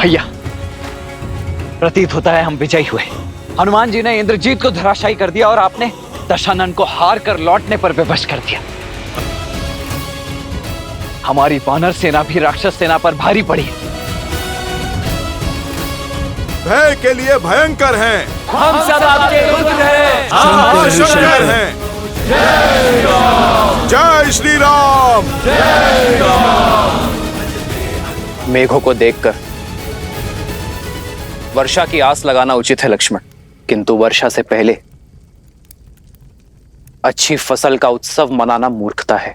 भैया, प्रतीत होता है हम विजयी हुए। हनुमान जी ने इंद्रजीत को धराशायी कर दिया और आपने दशानन को हार कर लौटने पर विवश कर दिया। हमारी वानर सेना भी राक्षस सेना पर भारी पड़ी। भय के लिए भयंकर हैं। हम सब आपके रुद्र हैं। हम शंकर हैं। जय श्री राम। मेघों को देखकर वर्षा की आस लगाना उचित है लक्ष्मण, किंतु वर्षा से पहले अच्छी फसल का उत्सव मनाना मूर्खता है।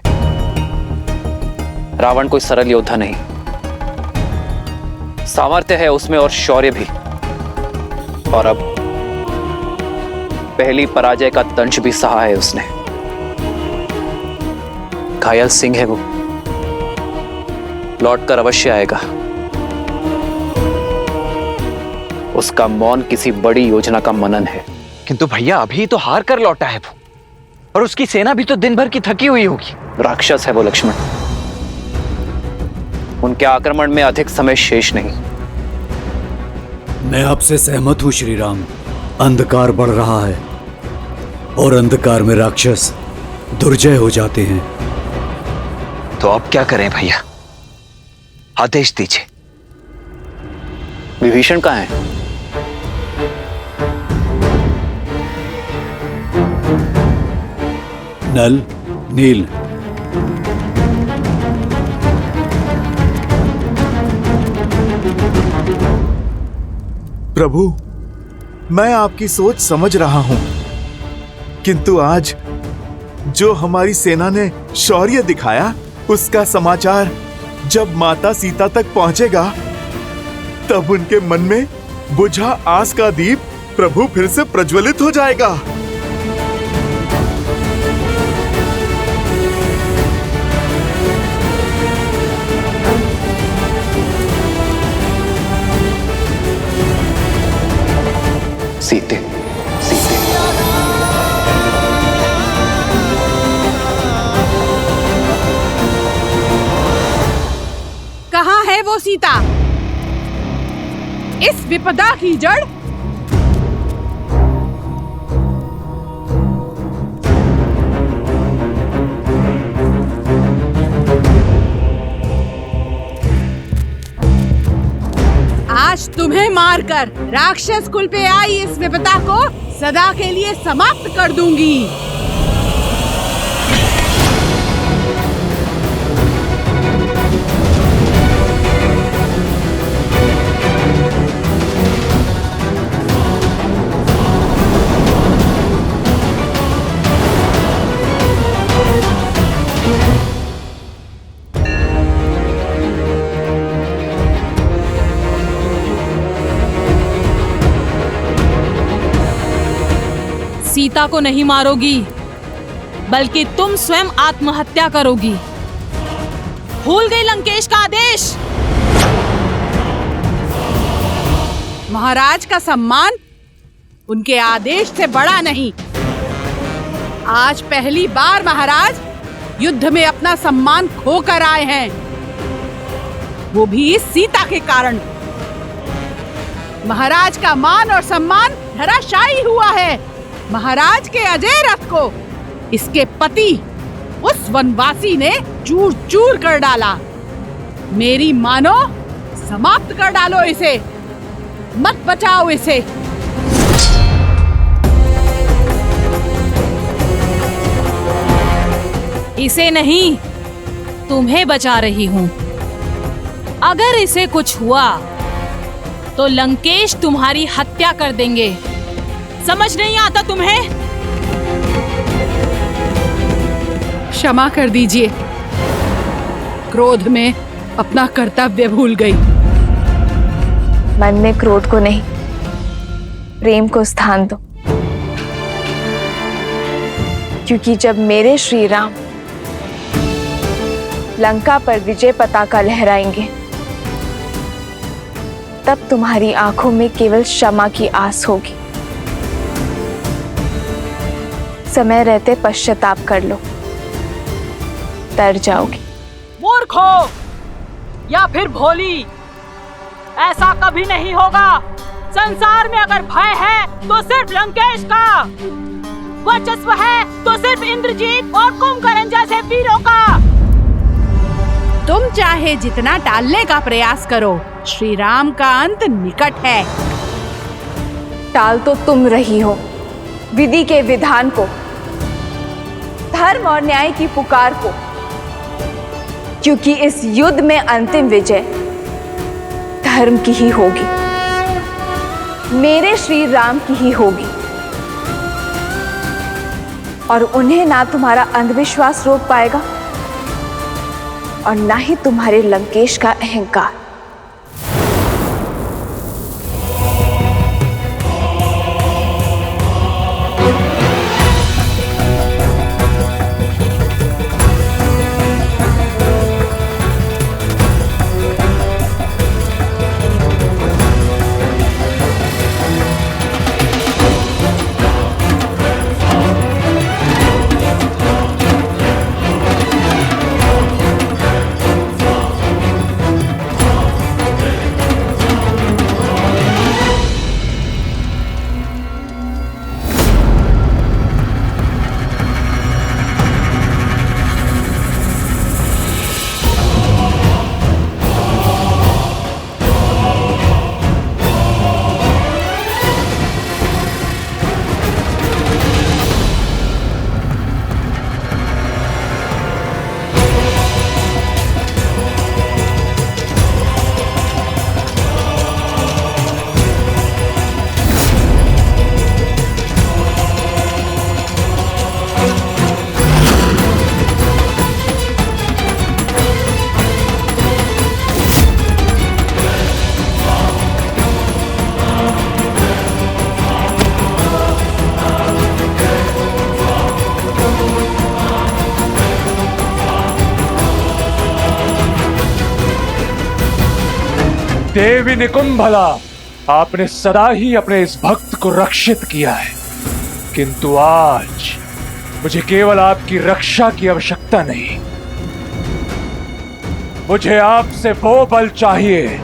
रावण कोई सरल योद्धा नहीं, सामर्थ्य है उसमें और शौर्य भी, और अब पहली पराजय का दंश भी सहा है उसने। घायल सिंह है वो, लौटकर अवश्य आएगा। उसका मौन किसी बड़ी योजना का मनन है। किंतु भैया, अभी तो हार कर लौटा है वो, और उसकी सेना भी तो दिन भर की थकी हुई होगी। राक्षस है वो लक्ष्मण, उनके आक्रमण में अधिक समय शेष नहीं। मैं आपसे सहमत हूं श्री राम। अंधकार बढ़ रहा है और अंधकार में राक्षस दुर्जय हो जाते हैं। तो अब क्या करें भैया, आदेश दीजिए। विभीषण कहाँ है? नल, नील, प्रभु, मैं आपकी सोच समझ रहा हूं, किंतु आज जो हमारी सेना ने शौर्य दिखाया, उसका समाचार जब माता सीता तक पहुंचेगा, तब उनके मन में बुझा आस का दीप प्रभु फिर से प्रज्वलित हो जाएगा। सीते, सीते। कहाँ है वो सीता? इस विपदा की जड़? आज तुम्हें मारकर राक्षस कुल पे आई इस विपदा को सदा के लिए समाप्त कर दूंगी। सीता को नहीं मारोगी, बल्कि तुम स्वयं आत्महत्या करोगी। भूल गई लंकेश का आदेश? महाराज का सम्मान उनके आदेश से बड़ा नहीं। आज पहली बार महाराज युद्ध में अपना सम्मान खोकर आए हैं, वो भी इस सीता के कारण। महाराज का मान और सम्मान धराशायी हुआ है। महाराज के अजय रथ को इसके पति उस वनवासी ने चूर चूर कर डाला। मेरी मानो, समाप्त कर डालो इसे, मत बचाओ इसे। इसे नहीं, तुम्हें बचा रही हूं। अगर इसे कुछ हुआ तो लंकेश तुम्हारी हत्या कर देंगे। समझ नहीं आता तुम्हें? क्षमा कर दीजिए, क्रोध में अपना कर्तव्य भूल गई। मन में क्रोध को नहीं, प्रेम को स्थान दो, क्योंकि जब मेरे श्री राम लंका पर विजय पताका लहराएंगे, तब तुम्हारी आंखों में केवल क्षमा की आस होगी। समय रहते पश्चाताप कर लो, तर जाओगी। मूर्ख हो या फिर भोली, ऐसा कभी नहीं होगा। संसार में अगर भय है तो सिर्फ लंकेश का, वर्चस्व है तो सिर्फ इंद्रजीत और कुंभकर्ण जैसे वीरों का। तुम चाहे जितना टालने का प्रयास करो, श्री राम का अंत निकट है। टाल तो तुम रही हो विधि के विधान को, धर्म और न्याय की पुकार को, क्योंकि इस युद्ध में अंतिम विजय धर्म की ही होगी, मेरे श्री राम की ही होगी। और उन्हें ना तुम्हारा अंधविश्वास रोक पाएगा और ना ही तुम्हारे लंकेश का अहंकार। देवी निकुंभला, आपने सदा ही अपने इस भक्त को रक्षित किया है, किंतु आज मुझे केवल आपकी रक्षा की आवश्यकता नहीं, मुझे आपसे वो बल चाहिए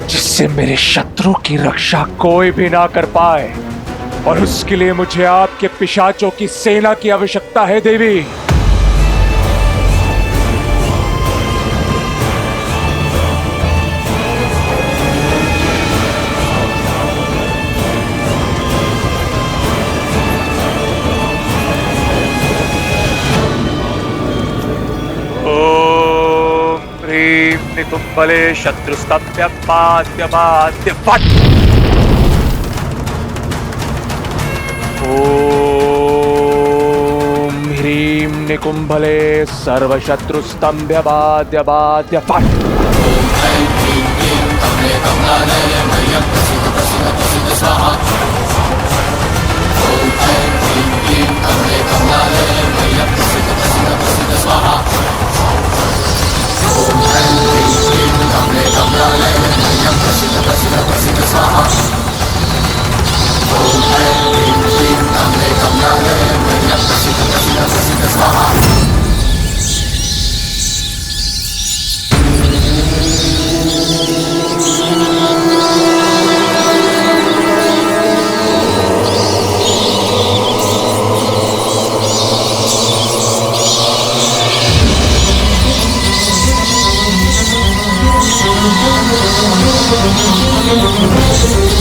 जिससे मेरे शत्रु की रक्षा कोई भी ना कर पाए, और उसके लिए मुझे आपके पिशाचों की सेना की आवश्यकता है देवी। निकुंभले शत्रुस्तभ्य पाद्य बाद्य फट। ओम ह्रीं निकुंभले सर्वशत्रुस्तंभ्य बाद्य बाद्य फट। Thank you.